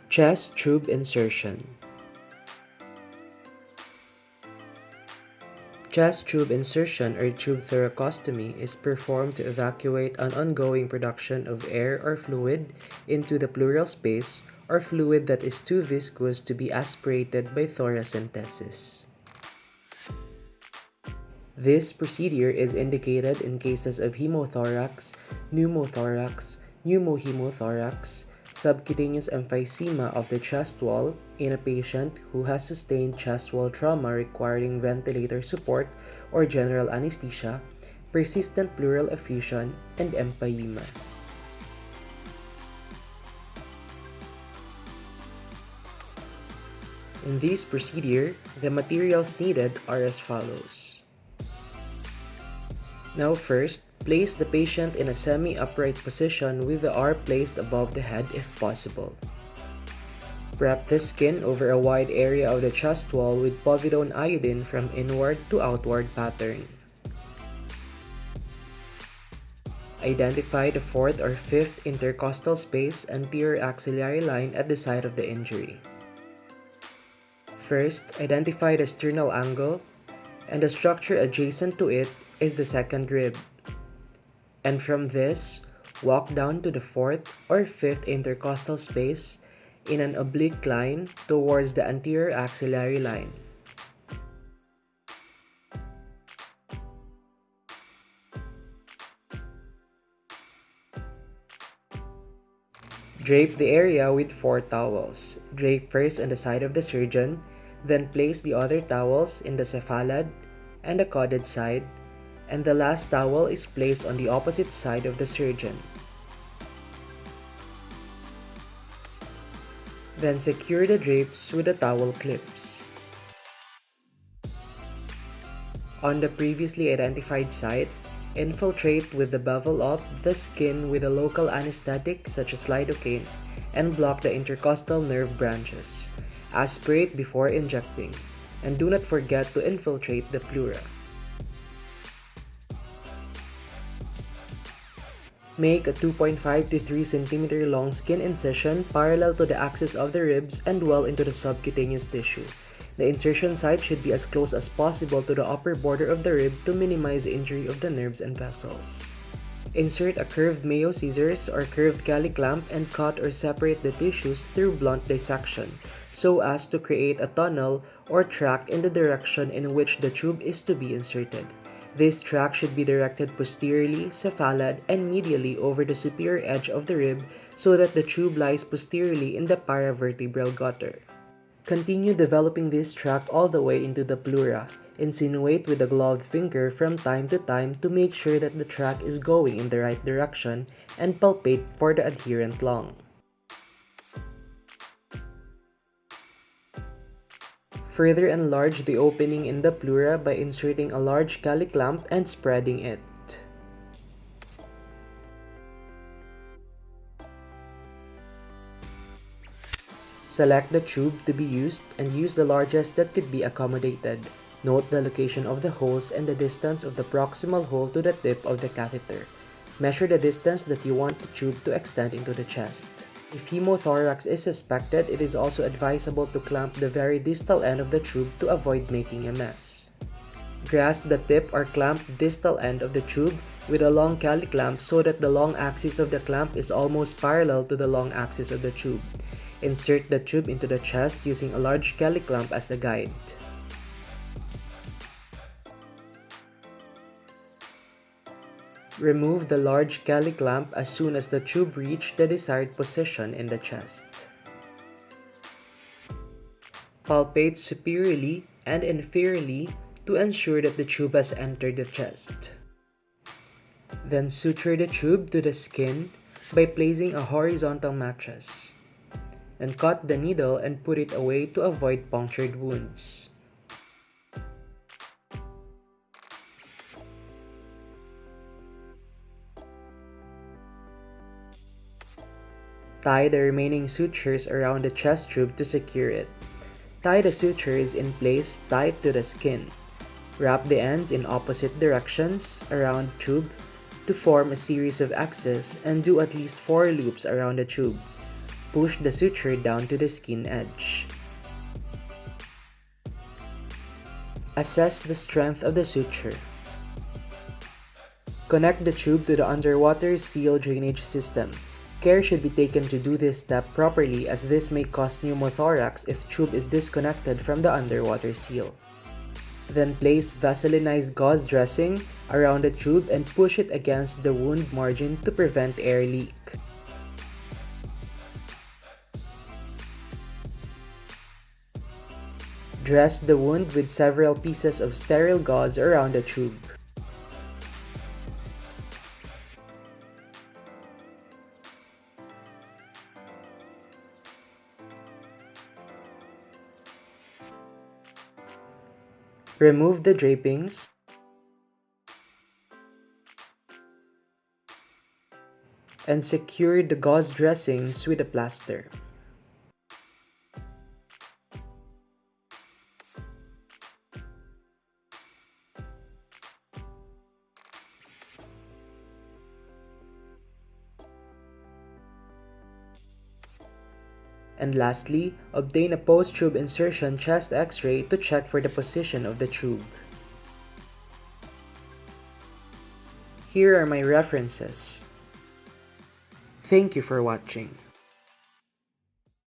Chest tube insertion. Chest tube insertion or tube thoracostomy is performed to evacuate an ongoing production of air or fluid into the pleural space or fluid that is too viscous to be aspirated by thoracentesis. This procedure is indicated in cases of hemothorax, pneumothorax, pneumohemothorax, subcutaneous emphysema of the chest wall in a patient who has sustained chest wall trauma requiring ventilator support or general anesthesia, persistent pleural effusion, and empyema. In this procedure, the materials needed are as follows. Now first, place the patient in a semi-upright position with the R placed above the head if possible. Wrap the skin over a wide area of the chest wall with povidone iodine from inward to outward pattern. Identify the fourth or fifth intercostal space anterior axillary line at the site of the injury. First, identify the sternal angle, and the structure adjacent to it is the second rib. And from this, walk down to the fourth or fifth intercostal space in an oblique line towards the anterior axillary line. Drape the area with 4 towels. Drape first on the side of the surgeon, then place the other towels in the cephalad and the caudate side, and the last towel is placed on the opposite side of the surgeon. Then secure the drapes with the towel clips. On the previously identified site, infiltrate with the bevel up the skin with a local anesthetic such as lidocaine and block the intercostal nerve branches. Aspirate before injecting, and do not forget to infiltrate the pleura. Make a 2.5 to 3 cm long skin incision parallel to the axis of the ribs and well into the subcutaneous tissue. The insertion site should be as close as possible to the upper border of the rib to minimize injury of the nerves and vessels. Insert a curved Mayo scissors or curved Cali clamp and cut or separate the tissues through blunt dissection so as to create a tunnel or track in the direction in which the tube is to be inserted. This track should be directed posteriorly, cephalad, and medially over the superior edge of the rib so that the tube lies posteriorly in the paravertebral gutter. Continue developing this track all the way into the pleura. Insinuate with a gloved finger from time to time to make sure that the track is going in the right direction and palpate for the adherent lung. Further enlarge the opening in the pleura by inserting a large Cali clamp and spreading it. Select the tube to be used and use the largest that could be accommodated. Note the location of the holes and the distance of the proximal hole to the tip of the catheter. Measure the distance that you want the tube to extend into the chest. If hemothorax is suspected, it is also advisable to clamp the very distal end of the tube to avoid making a mess. Grasp the tip or clamp distal end of the tube with a long Cali clamp so that the long axis of the clamp is almost parallel to the long axis of the tube. Insert the tube into the chest using a large Cali clamp as the guide. Remove the large Cali clamp as soon as the tube reaches the desired position in the chest. Palpate superiorly and inferiorly to ensure that the tube has entered the chest. Then suture the tube to the skin by placing a horizontal mattress. Then cut the needle and put it away to avoid punctured wounds. Tie the remaining sutures around the chest tube to secure it. Tie the sutures in place tight to the skin. Wrap the ends in opposite directions around the tube to form a series of X's and do at least 4 loops around the tube. push the suture down to the skin edge. Assess the strength of the suture. Connect the tube to the underwater seal drainage system. Care should be taken to do this step properly, as this may cause pneumothorax if tube is disconnected from the underwater seal. Then place Vaselinized gauze dressing around the tube and push it against the wound margin to prevent air leak. Dress the wound with several pieces of sterile gauze around the tube. Remove the drapings and secure the gauze dressings with a plaster. And lastly, obtain a post-tube insertion chest x-ray to check for the position of the tube. Here are my references. Thank you for watching.